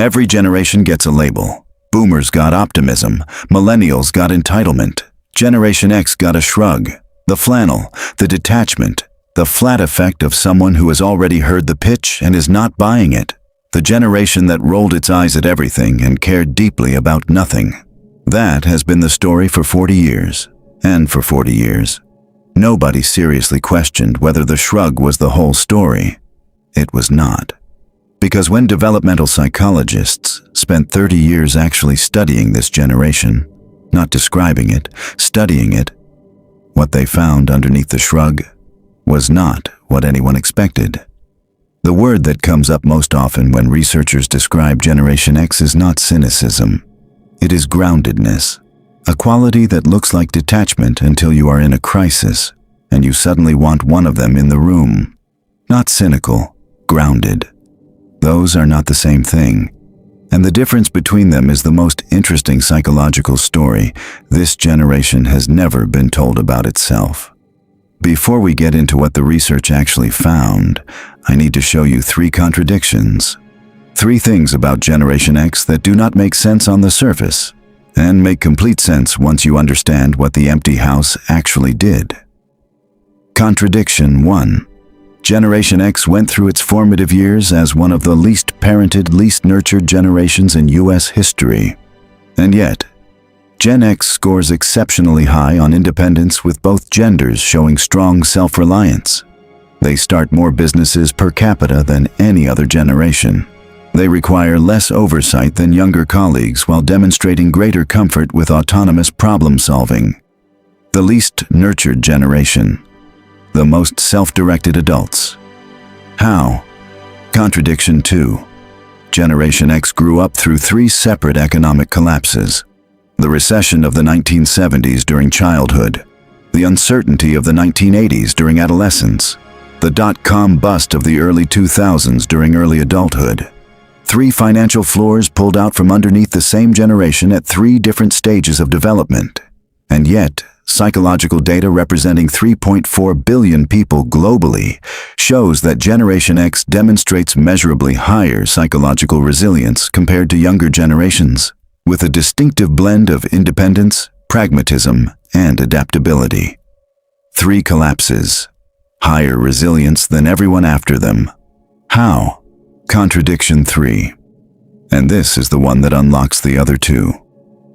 Every generation gets a label. Boomers got optimism, millennials got entitlement, Generation X got a shrug, the flannel, the detachment, the flat effect of someone who has already heard the pitch and is not buying it, the generation that rolled its eyes at everything and cared deeply about nothing. That has been the story for 40 years, and for 40 years. Nobody seriously questioned whether the shrug was the whole story. It was not. Because when developmental psychologists spent 30 years actually studying this generation, not describing it, studying it, what they found underneath the shrug was not what anyone expected. The word that comes up most often when researchers describe Generation X is not cynicism. It is groundedness, a quality that looks like detachment until you are in a crisis and you suddenly want one of them in the room. Not cynical, grounded. Those are not the same thing. And the difference between them is the most interesting psychological story this generation has never been told about itself. Before we get into what the research actually found, I need to show you 3 contradictions. 3 things about Generation X that do not make sense on the surface, and make complete sense once you understand what the empty house actually did. Contradiction 1. Generation X went through its formative years as one of the least parented, least nurtured generations in U.S. history. And yet, Gen X scores exceptionally high on independence, with both genders showing strong self-reliance. They start more businesses per capita than any other generation. They require less oversight than younger colleagues while demonstrating greater comfort with autonomous problem-solving. The least nurtured generation. The most self-directed adults. How? Contradiction 2. Generation X grew up through 3 separate economic collapses. The recession of the 1970s during childhood, the uncertainty of the 1980s during adolescence, the dot-com bust of the early 2000s during early adulthood. 3 financial floors pulled out from underneath the same generation at 3 different stages of development. And yet, psychological data representing 3.4 billion people globally shows that Generation X demonstrates measurably higher psychological resilience compared to younger generations, with a distinctive blend of independence, pragmatism, and adaptability. 3 collapses. Higher resilience than everyone after them. How? Contradiction 3. And this is the one that unlocks the other 2.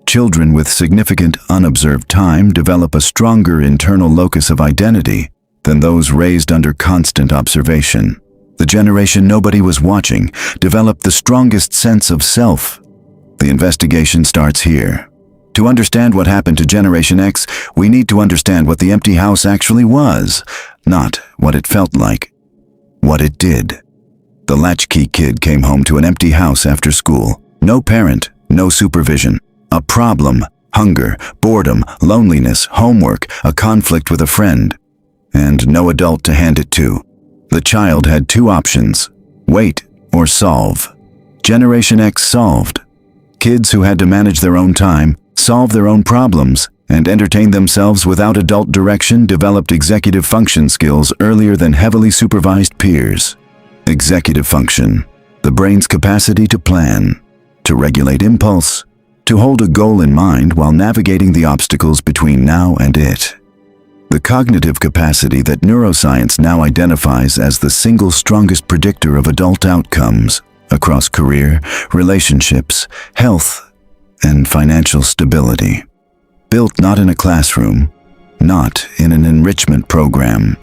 Children with significant unobserved time develop a stronger internal locus of identity than those raised under constant observation. The generation nobody was watching developed the strongest sense of self. The investigation starts here. To understand what happened to Generation X, we need to understand what the empty house actually was, not what it felt like, what it did. The Latchkey kid came home to an empty house after school. No parent, no supervision. A problem, hunger, boredom, loneliness, homework, a conflict with a friend, and no adult to hand it to. The child had 2 options: wait or solve. Generation X solved. Kids who had to manage their own time, solve their own problems, and entertain themselves without adult direction developed executive function skills earlier than heavily supervised peers. Executive function, the brain's capacity to plan, to regulate impulse, to hold a goal in mind while navigating the obstacles between now and it. The cognitive capacity that neuroscience now identifies as the single strongest predictor of adult outcomes across career, relationships, health, and financial stability. Built not in a classroom, not in an enrichment program,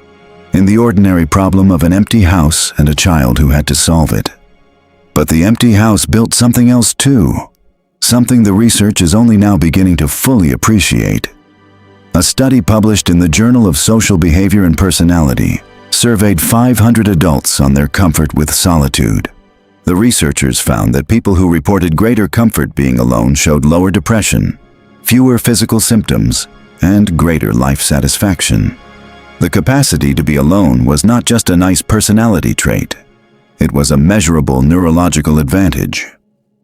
in the ordinary problem of an empty house and a child who had to solve it. But the empty house built something else too. Something the research is only now beginning to fully appreciate. A study published in the Journal of Social Behavior and Personality surveyed 500 adults on their comfort with solitude. The researchers found that people who reported greater comfort being alone showed lower depression, fewer physical symptoms, and greater life satisfaction. The capacity to be alone was not just a nice personality trait. It was a measurable neurological advantage.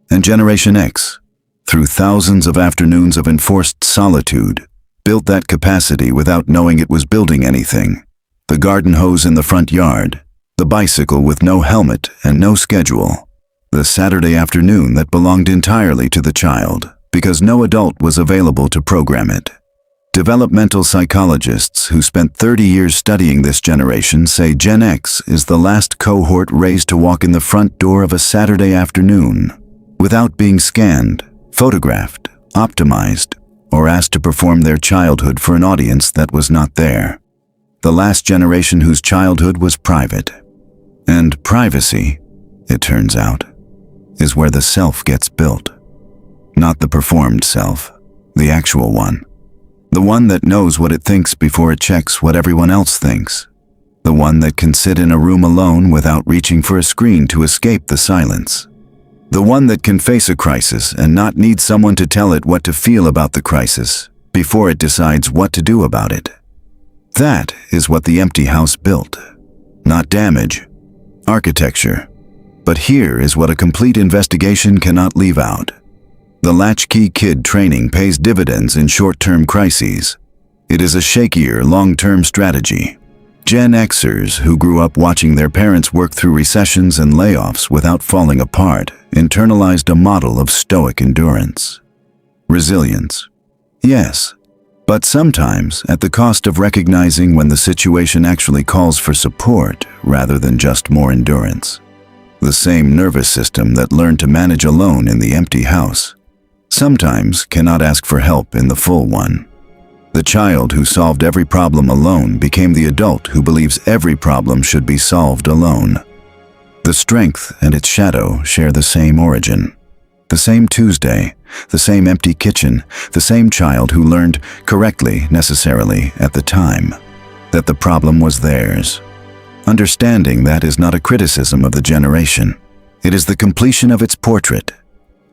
And Generation X, through thousands of afternoons of enforced solitude, built that capacity without knowing it was building anything. The garden hose in the front yard, the bicycle with no helmet and no schedule, The Saturday afternoon that belonged entirely to the child, because no adult was available to program it. Developmental psychologists who spent 30 years studying this generation say Gen X is the last cohort raised to walk in the front door of a Saturday afternoon without being scanned, photographed, optimized, or asked to perform their childhood for an audience that was not there. The last generation whose childhood was private. And privacy, it turns out, is where the self gets built. Not the performed self, the actual one. The one that knows what it thinks before it checks what everyone else thinks. The one that can sit in a room alone without reaching for a screen to escape the silence. The one that can face a crisis and not need someone to tell it what to feel about the crisis before it decides what to do about it. That is what the empty house built. Not damage, architecture. But here is what a complete investigation cannot leave out. The Latchkey kid training pays dividends in short-term crises. It is a shakier, long-term strategy. Gen Xers who grew up watching their parents work through recessions and layoffs without falling apart internalized a model of stoic endurance. Resilience. Yes, but sometimes at the cost of recognizing when the situation actually calls for support rather than just more endurance. The same nervous system that learned to manage alone in the empty house sometimes cannot ask for help in the full one. The child who solved every problem alone became the adult who believes every problem should be solved alone. The strength and its shadow share the same origin. The same Tuesday, the same empty kitchen, the same child who learned correctly, necessarily, at the time, that the problem was theirs. Understanding that is not a criticism of the generation. It is the completion of its portrait.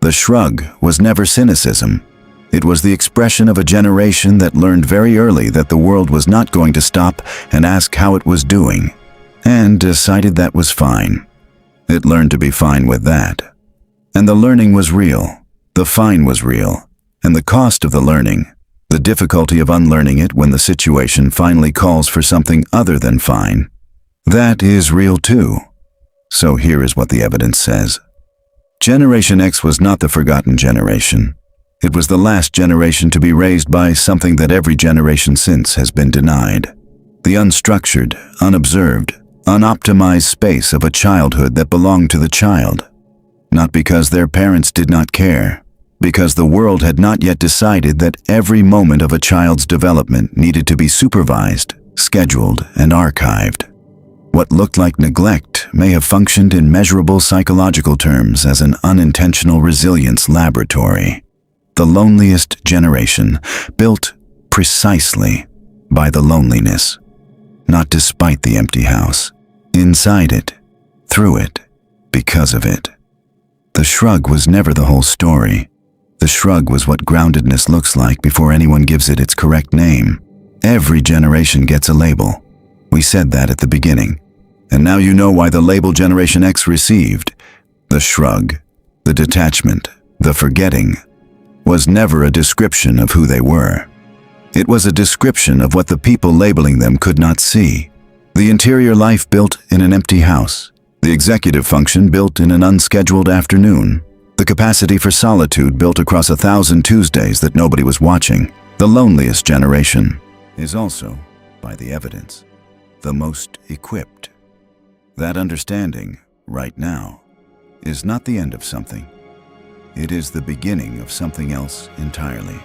The shrug was never cynicism. It was the expression of a generation that learned very early that the world was not going to stop and ask how it was doing, and decided that was fine. It learned to be fine with that. And the learning was real, the fine was real, and the cost of the learning, the difficulty of unlearning it when the situation finally calls for something other than fine, that is real too. So here is what the evidence says. Generation X was not the forgotten generation. It was the last generation to be raised by something that every generation since has been denied. The unstructured, unobserved, unoptimized space of a childhood that belonged to the child. Not because their parents did not care, because the world had not yet decided that every moment of a child's development needed to be supervised, scheduled, and archived. What looked like neglect may have functioned in measurable psychological terms as an unintentional resilience laboratory. The loneliest generation, built precisely by the loneliness, not despite the empty house, inside it, through it, because of it. The shrug was never the whole story. The shrug was what groundedness looks like before anyone gives it its correct name. Every generation gets a label. We said that at the beginning. And now you know why the label Generation X received. The shrug, the detachment, the forgetting, was never a description of who they were. It was a description of what the people labeling them could not see. The interior life built in an empty house. The executive function built in an unscheduled afternoon. The capacity for solitude built across 1,000 Tuesdays that nobody was watching. The loneliest generation is also, by the evidence, the most equipped. That understanding, right now, is not the end of something. It is the beginning of something else entirely.